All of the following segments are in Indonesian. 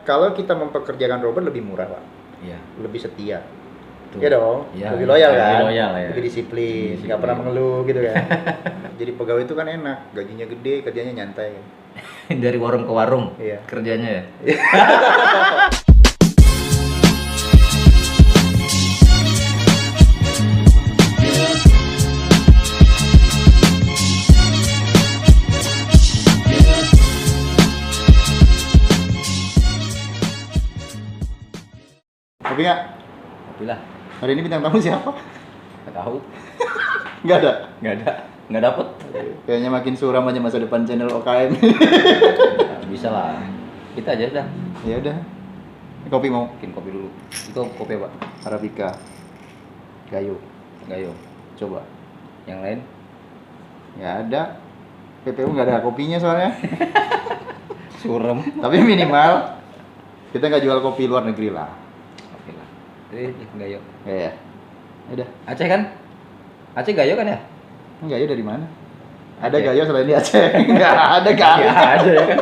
kalau kita mempekerjakan robot lebih murah, Pak. Iya. Lebih setia. Tuh. Iya dong, Iya, lebih loyal lebih kan, loyal, ya. lebih disiplin, Disiplin. nggak pernah mengeluh gitu kan. Jadi pegawai itu kan enak, gajinya gede, kerjanya nyantai kan. Dari warung ke warung Iya. kerjanya ya. Tapi nggak, Tapi lah, hari ini bintang tamu siapa? nggak tahu, Nggak ada. nggak dapet. Kayaknya makin suram aja masa depan channel OKM. Nah, bisa lah. Kita aja dah. Ya udah. Kopi mau? Bikin kopi dulu. Itu kopi apa? Arabica. Gayo. Gayo. Coba. Yang lain? Nggak ada. PPU nggak ada kopinya soalnya. Surem. Tapi minimal kita nggak jual kopi luar negeri lah. Oke lah. Gayo. Ya. Udah. Aceh kan? Aceh Gayo kan ya? Gayo dari mana? Ada Aceh. Gayo selain di Aceh? Nggak ada Gayo. Ya ada ya kan.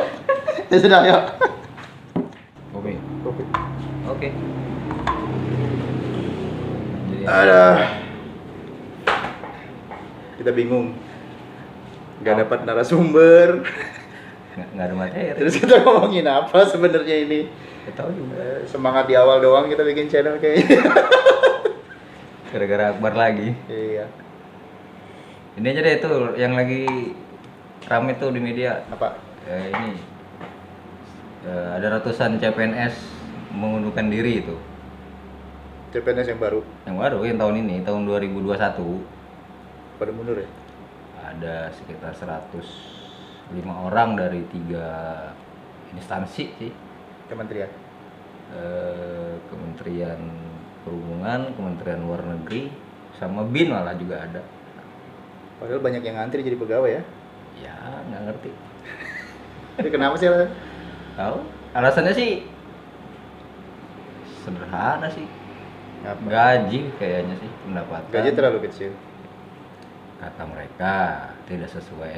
Ya sudah, yuk. Kopi. Kopi. Oke. Jadi Ada. Kita bingung. Nggak dapat narasumber. nggak ada materi. Terus kita ngomongin apa sebenarnya ini? Nggak tahu juga. Semangat di awal doang kita bikin channel kayaknya. Gara-gara Akbar lagi. Iya. Ini aja deh tuh yang lagi rame tuh di media. Apa? Ini ada ratusan CPNS mengundurkan diri itu. CPNS yang baru Yang baru yang tahun ini, tahun 2021 pada mundur ya? ada sekitar 105 orang dari 3 instansi sih. Kementerian. Kementerian Perhubungan, Kementerian Luar Negeri, sama BIN malah juga ada. Padahal banyak yang ngantri jadi pegawai ya. Ya nggak ngerti. Itu kenapa sih alasan? Tahu? Alasannya sih sederhana sih. Apa? Gaji kayaknya sih pendapatan. Gaji terlalu kecil. Kata mereka tidak sesuai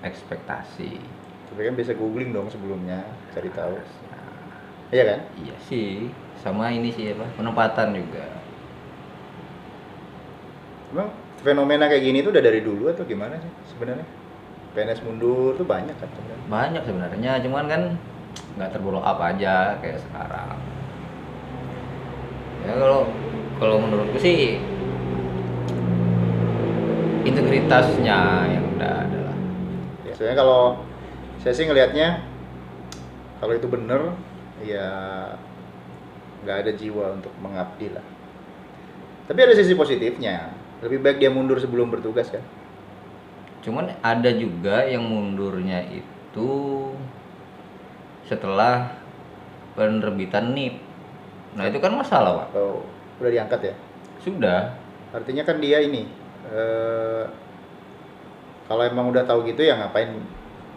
ekspektasi. Tapi kan bisa googling dong sebelumnya, cari tahu. Harusnya. Iya kan? Iya sih. Sama ini sih apa? Penempatan juga. Emang fenomena kayak gini tuh udah dari dulu atau gimana sih sebenarnya? PNS mundur tuh banyak kan sebenarnya. Banyak sebenarnya, cuman kan nggak terbolo up aja kayak sekarang. Ya kalau menurutku sih integritasnya yang udah ada lah. Ya, sebenarnya kalau saya sih ngelihatnya kalau itu bener ya nggak ada jiwa untuk mengabdi lah. Tapi ada sisi positifnya. Lebih baik dia mundur sebelum bertugas kan. Cuman ada juga yang mundurnya itu setelah penerbitan NIP. Nah itu kan masalah, Pak. Atau udah diangkat ya? Sudah. Artinya kan dia ini kalau emang udah tahu gitu ya ngapain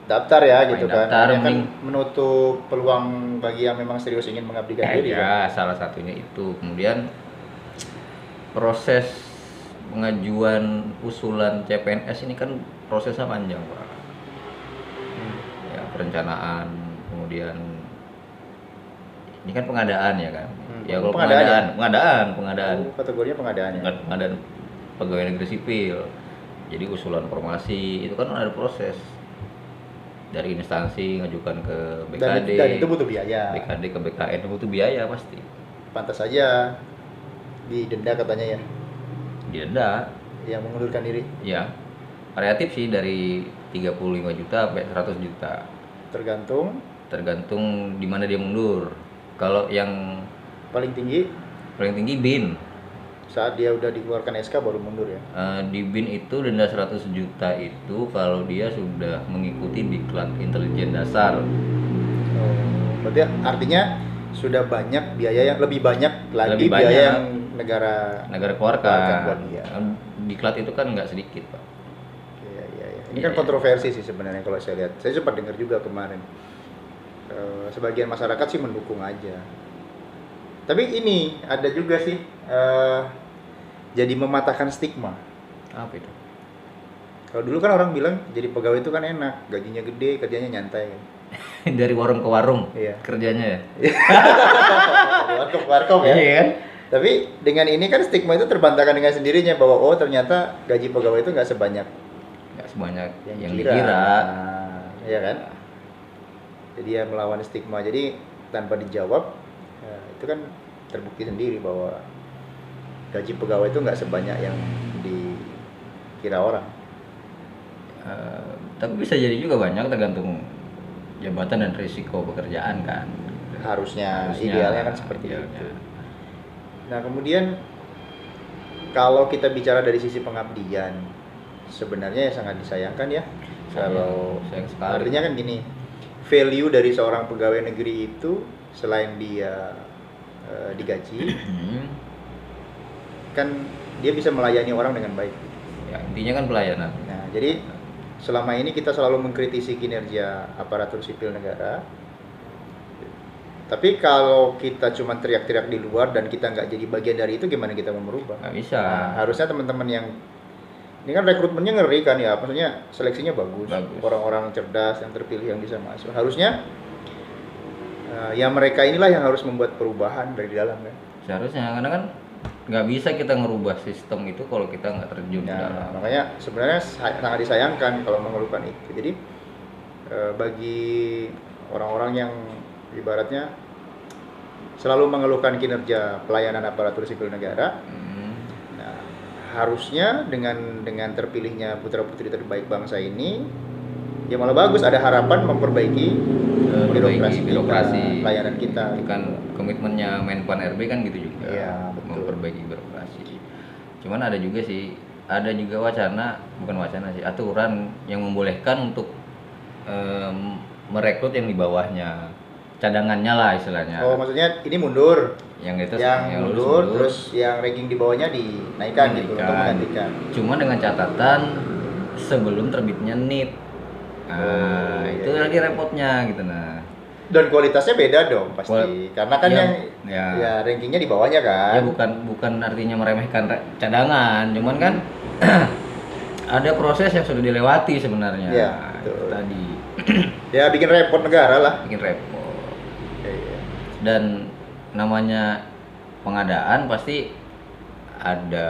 daftar ya Ngapain gitu kan. daftar, Dia kan mending- menutup peluang bagi yang memang serius ingin mengabdikan diri kan. Ya, salah satunya itu. Kemudian proses pengajuan usulan CPNS ini kan prosesnya panjang, Pak. Ya, perencanaan, kemudian ini kan pengadaan ya kan. Ya kalau Pengadaan pengadaan. Oh, kategorinya pengadaan ya. Pengadaan pegawai negeri sipil. Jadi usulan formasi itu kan ada proses dari instansi ngajukan ke BKD. Dan itu butuh biaya. BKD ke BKN itu butuh biaya pasti. Pantas saja didenda katanya ya. Didenda, Yang mengundurkan diri ya. Variatif sih dari 35 juta sampai 100 juta. tergantung Di mana dia mundur. Kalau yang paling tinggi paling tinggi BIN. saat dia udah dikeluarkan SK baru mundur ya. Di BIN itu denda 100 juta itu kalau dia sudah mengikuti diklat intelijen dasar. Berarti artinya sudah banyak biaya yang lebih banyak lagi Lebih biaya banyak. yang negara keluarkan buat keluarkan. dia. Diklat itu kan nggak sedikit, Pak. Iya. Ini kan Iya. kontroversi sih sebenarnya kalau saya lihat. Saya sempat dengar juga kemarin. Sebagian masyarakat sih mendukung aja. Tapi ini ada juga sih jadi mematahkan stigma. Apa itu? Kalau dulu kan orang bilang jadi pegawai itu kan enak, gajinya gede, kerjanya nyantai. dari warung ke warung Iya. kerjanya ya. Warkop ya. Iya kan? Tapi dengan ini kan stigma itu terbantahkan dengan sendirinya bahwa oh ternyata gaji pegawai itu nggak sebanyak Nggak sebanyak yang dikira. dikira. Nah, iya kan? Jadi ya melawan stigma. Jadi tanpa dijawab, ya, itu kan terbukti sendiri bahwa gaji pegawai itu nggak sebanyak yang dikira orang. Tapi bisa jadi juga banyak tergantung jabatan dan risiko pekerjaan kan. Harusnya idealnya kan seperti idealnya. itu. Nah kemudian kalau kita bicara dari sisi pengabdian, sebenarnya ya sangat disayangkan ya. Kalau sayang sekali. artinya kan gini, value dari seorang pegawai negeri itu selain dia digaji, kan dia bisa melayani orang dengan baik. Ya, intinya kan pelayanan. Nah jadi selama ini kita selalu mengkritisi kinerja aparatur sipil negara. Tapi kalau kita cuma teriak-teriak di luar dan kita nggak jadi bagian dari itu, gimana kita mau merubah? Nggak bisa. Nah, harusnya teman-teman yang ini kan rekrutmennya ngeri kan ya, maksudnya seleksinya bagus. Orang-orang cerdas yang terpilih yang bisa masuk. Harusnya ya mereka inilah yang harus membuat perubahan dari dalam kan. Seharusnya karena kan nggak bisa kita ngerubah sistem itu kalau kita nggak terjun ke dalam. Nah, makanya sebenarnya sangat disayangkan kalau mengeluhkan itu. Jadi bagi orang-orang yang ibaratnya selalu mengeluhkan kinerja pelayanan aparatur sipil negara, nah, harusnya dengan terpilihnya putra-putri terbaik bangsa ini, ya malah bagus, ada harapan memperbaiki birokrasi pelayanan kita. Itu kan komitmennya Menpan RB kan gitu juga. Iya, betul. Memperbaiki birokrasi. Cuman ada juga wacana, bukan wacana sih, aturan yang membolehkan untuk merekrut yang di bawahnya, cadangannya lah istilahnya. Oh, maksudnya ini mundur. Yang itu yang mundur, terus yang ranking di bawahnya dinaikkan gitu untuk menggantikan. Cuma dengan catatan sebelum terbitnya NIP. Nah, itu lagi repotnya gitu nah. Dan kualitasnya beda dong pasti. Karena kan ya rankingnya di bawahnya kan. Ya bukan artinya meremehkan cadangan, cuman kan ada proses yang sudah dilewati sebenarnya. Ya, itu tadi. Ya bikin repot negara lah. Bikin repot. Iya. Dan namanya pengadaan pasti ada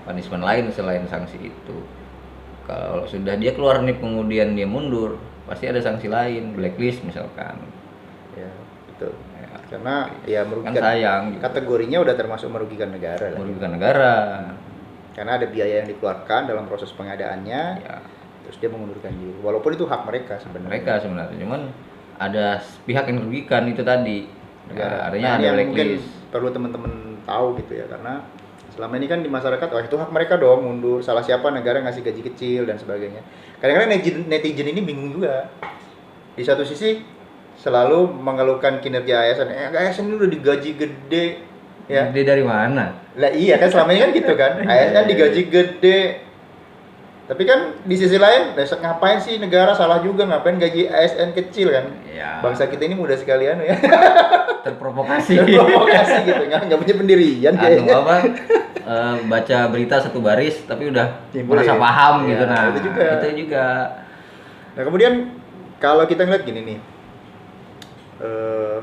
punishment lain selain sanksi itu. Kalau sudah dia keluar nih kemudian dia mundur, pasti ada sanksi lain, blacklist misalkan. Ya, betul. Ya, karena ya merugikan. Kan sayang. Kategorinya udah termasuk merugikan negara lah. Merugikan negara. Karena ada biaya yang dikeluarkan dalam proses pengadaannya. Ya. Terus dia mengundurkan diri. Walaupun itu hak mereka sebenarnya. Cuman ada pihak yang merugikan itu tadi. Negara. Artinya Nah, ada yang mungkin blacklist. perlu teman-teman tahu gitu ya, karena selama ini kan di masyarakat, wah itu hak mereka dong mundur, salah siapa negara ngasih gaji kecil dan sebagainya. Kadang-kadang netizen ini bingung juga. Di satu sisi selalu mengeluhkan kinerja ASN, ASN ini udah digaji gede ya. Gede dari mana? Lah iya kan selama ini kan gitu kan, ASN digaji gede. Tapi kan di sisi lain, ngapain sih negara, salah juga ngapain gaji ASN kecil kan? Ya. Bangsa kita ini mudah sekali ya. Terprovokasi Gitu, nggak punya pendirian kayaknya. Baca berita satu baris tapi udah Timbul merasa ya. paham Ya, gitu. Nah itu juga. Nah kemudian kalau kita ngeliat gini nih,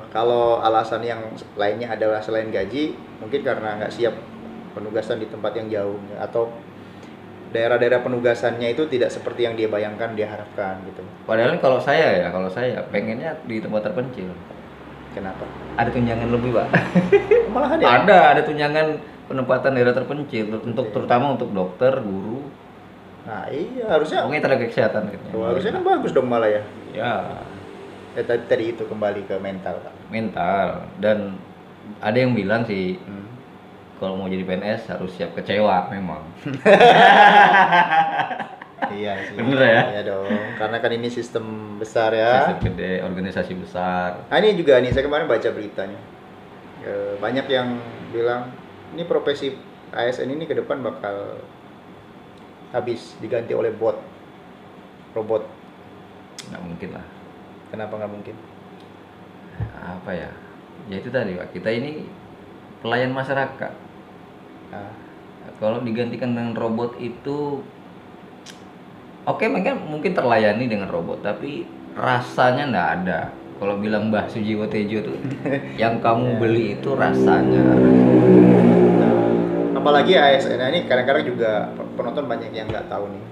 kalau alasan yang lainnya adalah selain gaji, mungkin karena nggak siap penugasan di tempat yang jauh, atau daerah-daerah penugasannya itu tidak seperti yang dia bayangkan, dia harapkan gitu. Padahal kalau saya pengennya di tempat terpencil. Kenapa? Ada tunjangan lebih, Pak. Malah ada tunjangan penempatan daerah terpencil untuk terutama untuk dokter, guru. Nah iya, harusnya pokoknya tenaga kesehatan gitu. Harusnya kan bagus dong malah ya. Ya. Tadi itu kembali ke mental, Pak. Mental. Dan ada yang bilang sih kalau mau jadi PNS harus siap kecewa memang. Iya sih. Bener ya? Iya dong. Karena kan ini sistem besar ya. Sistem gede, organisasi besar. Nah ini juga nih, saya kemarin baca beritanya. Banyak yang bilang ini profesi ASN ini ke depan bakal habis, diganti oleh robot. Nggak mungkin lah. Kenapa nggak mungkin? Apa ya? Ya itu tadi, Pak. Kita ini pelayan masyarakat. Nah, kalau digantikan dengan robot itu oke, mungkin terlayani dengan robot, tapi rasanya nggak ada. Kalau bilang Mbah Sujiwo Tejo tuh yang kamu beli itu rasanya. Apalagi ASN ini kadang-kadang juga penonton banyak yang nggak tahu nih.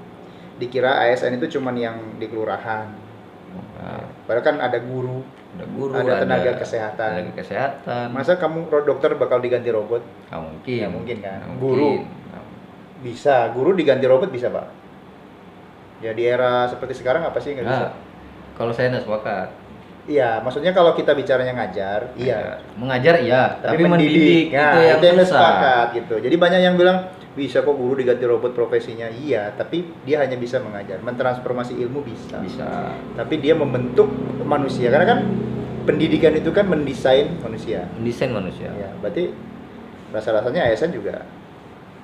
Dikira ASN itu cuman yang di kelurahan. Padahal kan ada guru, ada tenaga kesehatan. Masa kamu dokter bakal diganti robot? Nggak mungkin. Nggak mungkin kan. Nggak Guru mungkin. bisa, guru diganti robot bisa pak. Ya di era seperti sekarang apa sih nggak bisa? Kalau saya nggak sepakat. Iya, maksudnya kalau kita bicaranya ngajar, iya. Mengajar iya, tapi itu mendidik yang itu yang susah. sepakat gitu. Jadi banyak yang bilang bisa kok guru diganti robot profesinya, iya. Tapi dia hanya bisa mengajar, mentransformasi ilmu bisa. Bisa. Tapi dia membentuk manusia, karena kan pendidikan itu kan mendesain manusia. Mendesain manusia. Ya, berarti rasa-rasanya ASN juga.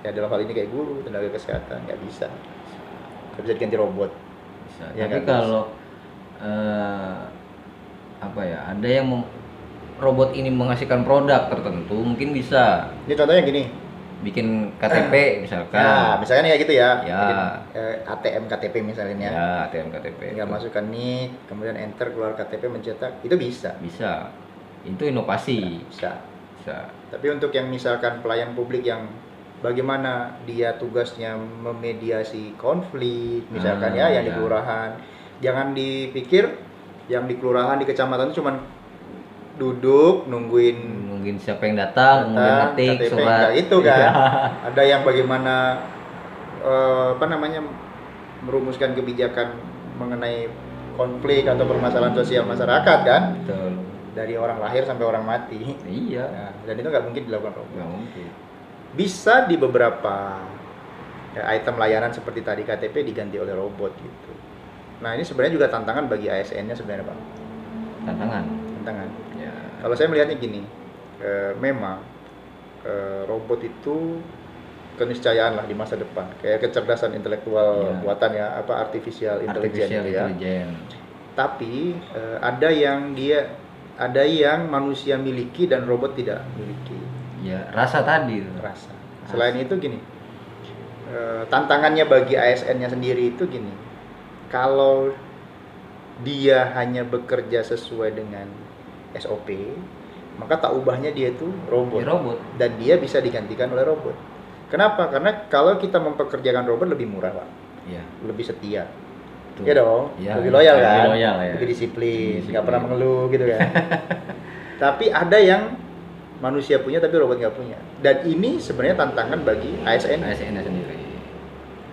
Ya dalam hal ini kayak guru, tenaga kesehatan nggak bisa diganti robot. Bisa. Ya, Tapi kalau apa ya, ada yang robot ini menghasilkan produk tertentu mungkin bisa. Ini contohnya gini, bikin KTP misalkan. Nah, misalkan ya gitu ya. Ya. Bikin, ATM KTP misalnya. Ya, ATM KTP. Tinggal masukkan NIK, kemudian enter keluar KTP mencetak, itu bisa. Bisa. Itu inovasi. Bisa. Bisa. Tapi untuk yang misalkan pelayan publik yang bagaimana dia tugasnya memediasi konflik, misalkan yang di kelurahan, jangan dipikir yang di kelurahan di kecamatan itu cuman duduk nungguin siapa yang datang kemudian ngetik KTP, surat itu kan. Ada yang bagaimana merumuskan kebijakan mengenai konflik atau permasalahan sosial masyarakat kan. Betul. Dari orang lahir sampai orang mati. Iya. Nah, dan itu nggak mungkin dilakukan robot. Nggak mungkin. Bisa di beberapa item layanan seperti tadi KTP diganti oleh robot gitu. Nah ini sebenarnya juga tantangan bagi ASN-nya sebenarnya Pak. Tantangan. Ya. Kalau saya melihatnya gini, memang robot itu keniscayaan lah di masa depan, kayak kecerdasan intelektual buatan ya, artificial intelligence ya. Tapi ada yang manusia miliki dan robot tidak miliki. Ya, rasa tadi. Rasa. Selain itu gini, tantangannya bagi ASN-nya sendiri itu gini. Kalau dia hanya bekerja sesuai dengan SOP, maka tak ubahnya dia itu robot. Dan dia bisa digantikan oleh robot. Kenapa? Karena kalau kita mempekerjakan robot lebih murah, Pak. Iya. Lebih setia. Tuh. Ya dong, Ya, lebih loyal kan? Lebih loyal, ya. Lebih disiplin, nggak pernah mengeluh gitu kan. Tapi ada yang manusia punya tapi robot nggak punya. Dan ini sebenarnya tantangan bagi ASN sendiri.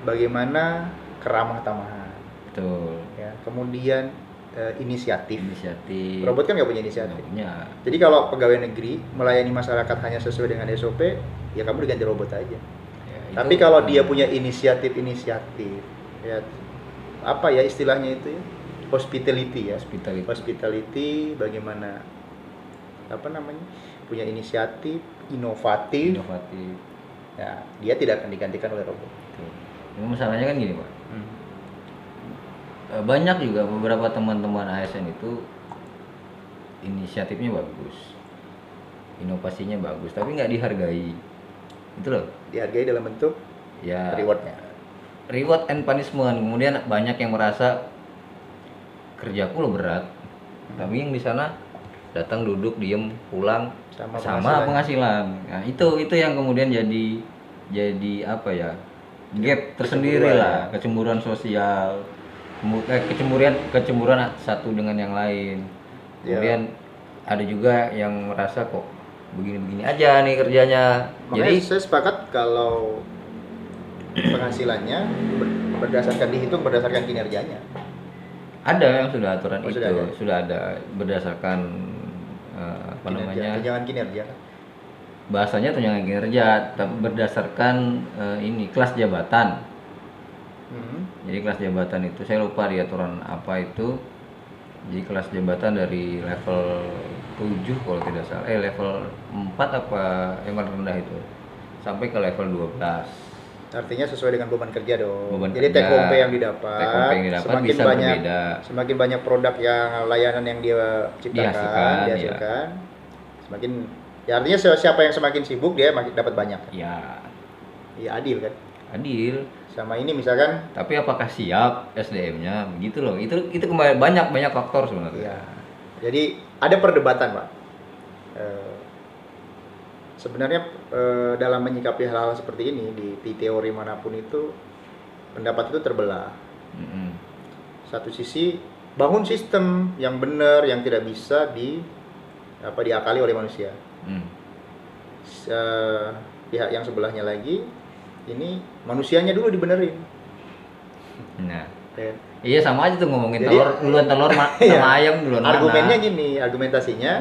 Bagaimana keramah tamahan. Betul. Ya, kemudian inisiatif. Robot kan nggak punya inisiatif. Jadi kalau pegawai negeri melayani masyarakat hanya sesuai dengan SOP, ya kamu diganti robot aja. Ya, tapi kalau dia punya inisiatif, ya apa ya istilahnya itu ya? Hospitality ya. Hospitality bagaimana punya inisiatif, inovatif. Ya, dia tidak akan digantikan oleh robot. Ini masalahnya kan gini, Pak. Banyak juga beberapa teman-teman ASN itu inisiatifnya bagus, inovasinya bagus, tapi nggak dihargai. Itu loh. Dihargai dalam bentuk rewardnya. Reward and punishment. Kemudian banyak yang merasa kerjaku lo berat, tapi yang di sana datang duduk diem pulang sama penghasilan. Nah itu yang kemudian jadi apa ya, gap tersendiri lah, kecemburuan sosial, kecemburuan satu dengan yang lain. Kemudian ada juga yang merasa kok begini-begini aja nih kerjanya. Makanya jadi saya sepakat kalau penghasilannya dihitung berdasarkan kinerjanya. Ada yang sudah aturan itu, sudah ada berdasarkan tunjangan kinerja. Bahasanya tunjangan kinerja, tapi berdasarkan kelas jabatan. Jadi kelas jabatan itu saya lupa di aturan apa itu. Jadi kelas jabatan dari level 7 kalau tidak salah, level 4 apa yang paling rendah itu sampai ke level 12. Artinya sesuai dengan beban kerja dong. Jadi take home pay yang didapat semakin bisa banyak berbeda. Semakin banyak produk yang layanan yang dia ciptakan, dihasilkan, semakin ya artinya siapa yang semakin sibuk dia makin dapat banyak. Iya. Iya adil kan? adil. Sama ini misalkan, Tapi apakah siap SDM-nya? Begitu loh. Itu kembali banyak faktor sebenarnya. ya, jadi ada perdebatan Pak. Sebenarnya dalam menyikapi hal-hal seperti ini di teori manapun itu pendapat itu terbelah. Mm-mm. Satu sisi bangun sistem yang benar yang tidak bisa diakali oleh manusia. Mm. Pihak yang sebelahnya lagi ini manusianya dulu dibenerin. Nah, Ya. iya sama aja tuh ngomongin Jadi- telur Iya. sama ayam duluan Argumennya mana. gini, argumentasinya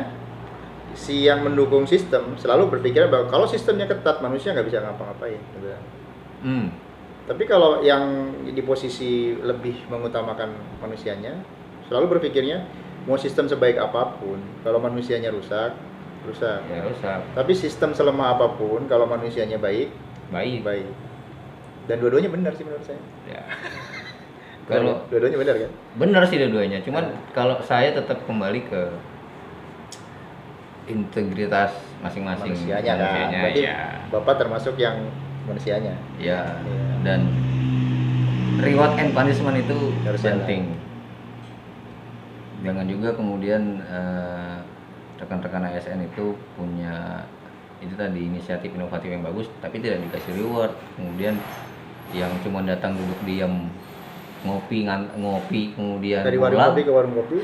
si yang mendukung sistem selalu berpikir bahwa kalau sistemnya ketat manusia nggak bisa ngapa-ngapain. Gitu. Hmm. Tapi kalau yang di posisi lebih mengutamakan manusianya selalu berpikirnya mau sistem sebaik apapun kalau manusianya rusak. Ya rusak. Tapi sistem selemah apapun kalau manusianya baik. Baik. Dan dua-duanya benar sih menurut saya. Ya. Kalau Dua-duanya benar kan? benar sih dua-duanya, cuman kalau saya tetap kembali ke integritas masing-masing Manusianya kan. Berarti ya. Bapak termasuk yang manusianya. Ya, Iya. dan reward and punishment itu Harus penting. Jangan juga kemudian rekan-rekan ASN itu punya itu tadi inisiatif inovatif yang bagus, tapi tidak dikasih reward. Kemudian yang cuma datang duduk diam ngopi kemudian Dari warung pulang. kopi ke warung kopi,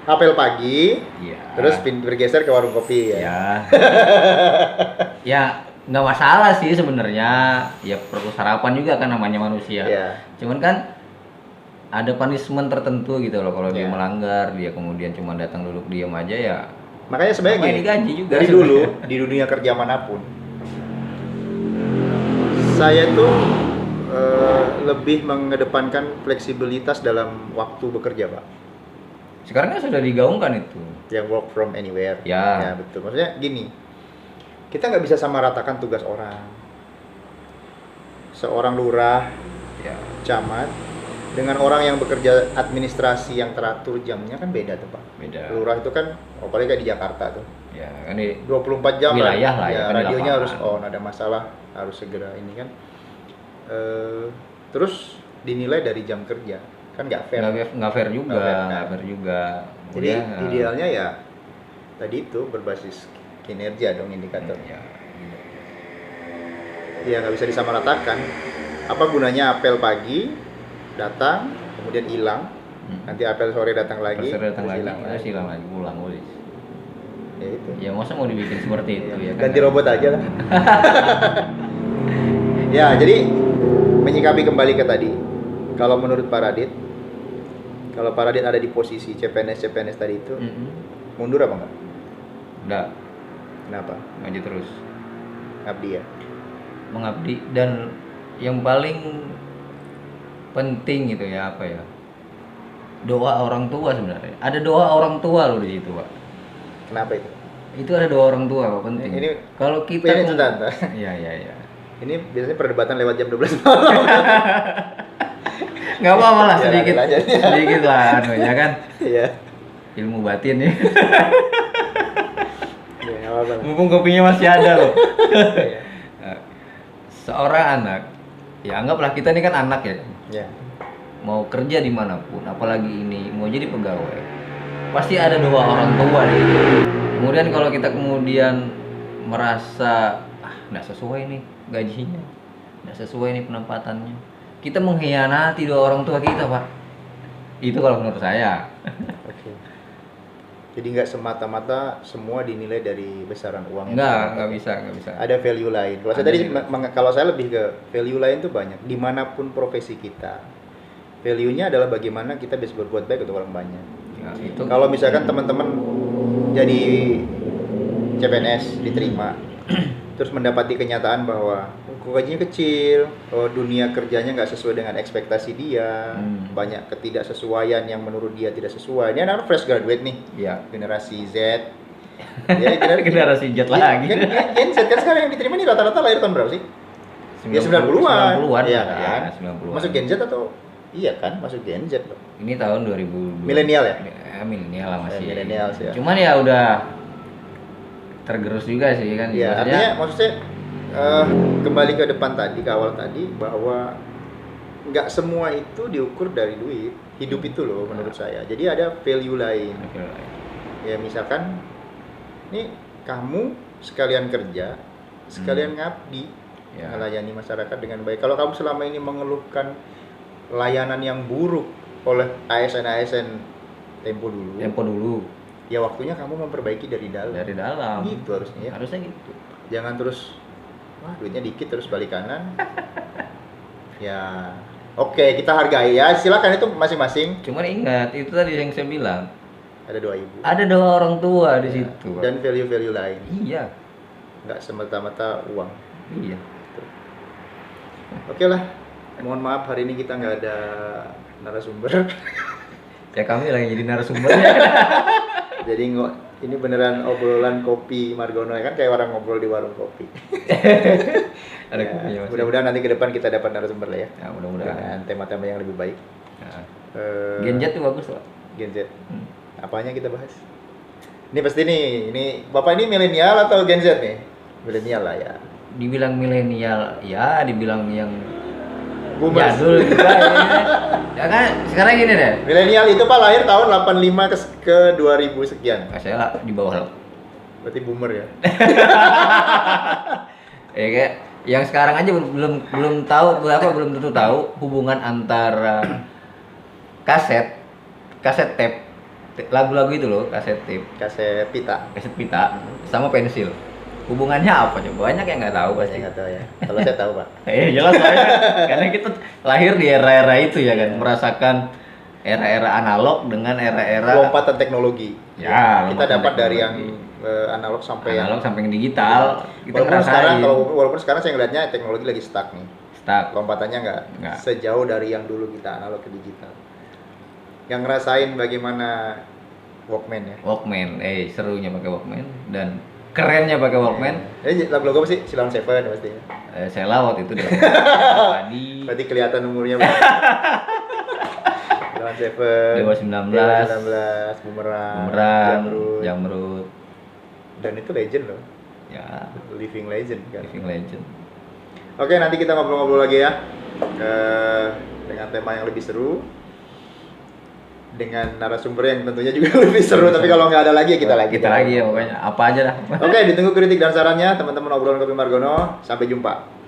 apel pagi, Ya. terus bergeser ke warung kopi ya. Ya. Ya nggak masalah sih sebenarnya, ya perlu sarapan juga kan namanya manusia. Iya. Cuman kan ada punishment tertentu gitu loh kalau dia Iya. melanggar, dia kemudian cuma datang duduk diam aja ya. Makanya sebenarnya Ngapain gini, digaji juga dari sebenarnya. dulu di dunia kerja manapun, saya tuh lebih mengedepankan fleksibilitas dalam waktu bekerja, Pak. Sekarang kan sudah digaungkan itu. Yang work from anywhere. Ya. Betul. Maksudnya gini, kita nggak bisa samaratakan tugas orang. Seorang lurah, Ya. camat, dengan orang yang bekerja administrasi yang teratur jamnya kan beda tuh, Pak. Beda. Lurah itu kan, apalagi kayak di Jakarta tuh, Ya kan di 24 jam Wilayah lah ya, kan di radionya harus lapangan. on, ada masalah harus segera ini kan. Terus dinilai dari jam kerja kan nggak fair. nggak fair juga, Nggak fair, kan? nggak fair juga. Jadi Kemudian, idealnya ya tadi itu berbasis kinerja dong indikator. ya, Ya nggak bisa disamaratakan. Apa gunanya apel pagi datang kemudian hilang, nanti apel sore datang lagi, terus datang terus lagi, hilang terus hilang lagi, pulang ulis. Ya itu. Ya masa mau dibikin seperti itu ya kan? Ganti robot aja lah. Ya, jadi menyikapi kembali ke tadi. Kalau menurut Pak Radit, kalau Pak Radit ada di posisi CPNS tadi itu, Mm-mm. mundur apa enggak? Udah Kenapa? maju terus Abdi ya. mengabdi, dan yang paling penting gitu ya apa ya, doa orang tua sebenarnya. Ada doa orang tua loh di situ, Pak. Kenapa itu? Itu ada doa orang tua, Pak, penting. Ini- Kalau kita ini sebentar. Iya. Ini biasanya perdebatan lewat jam 12 malam. Nggak apa-apa lah, Ya, sedikit lanjut. sedikit lah anunya kan, Iya. ilmu batin ya. Ya, enggak apa-apa. lah. Mumpung kopinya masih ada loh. Iya. Nah, seorang anak, ya anggaplah kita ini kan anak ya, Ya. mau kerja dimanapun, apalagi ini mau jadi pegawai, pasti ada doa orang tua nih. Kemudian kalau kita kemudian merasa nggak sesuai nih gajinya, nggak sesuai nih penempatannya, kita mengkhianati doa orang tua kita, Pak. Itu kalau menurut saya. Oke. Jadi nggak semata-mata semua dinilai dari besaran uang. Nggak bisa. Ada value lain. Kalau saya Ada tadi, juga. kalau saya lebih ke value lain tuh banyak. Dimanapun profesi kita, value-nya adalah bagaimana kita bisa berbuat baik untuk orang banyak. Ya, itu. Kalau misalkan teman-teman jadi CPNS diterima, terus mendapati kenyataan bahwa kok gajinya kecil, dunia kerjanya nggak sesuai dengan ekspektasi dia, banyak ketidaksesuaian yang menurut dia tidak sesuai. Ini anak fresh graduate nih, ya generasi Z. Ya, generasi Z lagi. Gen Z kan sekarang yang diterima nih rata-rata lahir tahun berapa sih? Ya 90-an. 90-an. Iya Ya, kan? 90-an. Masuk Gen Z atau? Iya kan, masuk Gen Z loh. Ini tahun 2000. Milenial ya? Milenial lah masih. Milenial sih ya. Cuman ya udah tergerus juga sih kan. Iya, Maksudnya, artinya maksudnya Kembali ke depan tadi, ke awal tadi, bahwa nggak semua itu diukur dari duit. Hidup itu loh menurut saya. Jadi ada value lain. Ya misalkan, nih kamu sekalian kerja, sekalian ngabdi, Ya. melayani masyarakat dengan baik. Kalau kamu selama ini mengeluhkan layanan yang buruk oleh ASN Tempo dulu, ya waktunya kamu memperbaiki dari dalam. Dari dalam. Gitu harusnya ya. Harusnya gitu. Jangan terus, wah duitnya dikit terus balik kanan. Ya, oke, kita hargai ya. Silakan itu masing-masing. Cuman ingat, itu tadi yang saya bilang, Ada 2 ibu. ada 2 orang tua di situ. Pak. Dan value-value lain. Iya. Nggak semata-mata uang. Iya. Oke lah. Mohon maaf hari ini kita nggak ada narasumber. Ya kami lagi jadi narasumbernya. Jadi ini beneran obrolan kopi Margono ya kan, kayak orang ngobrol di warung kopi. Ada Ya, kopinya masih. mudah-mudahan nanti ke depan kita dapat narasumber lah ya. Ya, mudah-mudahan. Dengan tema-tema yang lebih baik. Nah, Eh, Gen Z tuh bagus lah. Gen Z. Apanya kita bahas? Ini pasti nih, ini Bapak ini milenial atau Gen Z nih? Milenial lah ya. Dibilang milenial, ya dibilang yang Boomers. jadul juga ya. Ya kan sekarang gini deh. Milenial itu Pak lahir tahun 85 ke 2000 sekian. Saya lah di bawah lah. Berarti boomer ya. Ya kayak yang sekarang aja belum tahu belum tentu tahu hubungan antara kaset tape lagu-lagu itu loh, kaset tape, Kaset pita. kaset pita sama pensil. Hubungannya apa coba? Banyak yang nggak tahu Saya pasti. nggak tahu ya. Kalau saya tahu Pak. Jelas lah ya. Karena kita lahir di era-era itu ya kan, merasakan era-era analog dengan era-era Lompatan teknologi. Ya, Kita lompatan dapat dari yang teknologi. analog sampai yang analog sampai yang digital. Kita walaupun sekarang saya ngelihatnya teknologi lagi stuck nih. stuck. Lompatannya nggak Nggak. sejauh dari yang dulu kita analog ke digital. Yang ngerasain bagaimana Walkman ya. Walkman, serunya pakai Walkman dan kerennya pakai Walkman. Lagu-lagu apa sih? Silon Seven pasti. Saya lawat itu dengan tadi Berarti kelihatan umurnya. Silon Seven. Dewa 19, 19, Bumerang, Bumerang, Jamrud. Jamrud. Dan itu legend loh. Ya, Living legend kan. living legend. Oke, nanti kita ngobrol-ngobrol lagi ya. Dengan tema yang lebih seru. Dengan narasumber yang tentunya juga lebih seru. Tapi kalau nggak ada lagi ya kita lagi. Kita lagi ya pokoknya apa aja dah. Oke, ditunggu kritik dan sarannya teman-teman obrolan kopi Margono. Sampai jumpa.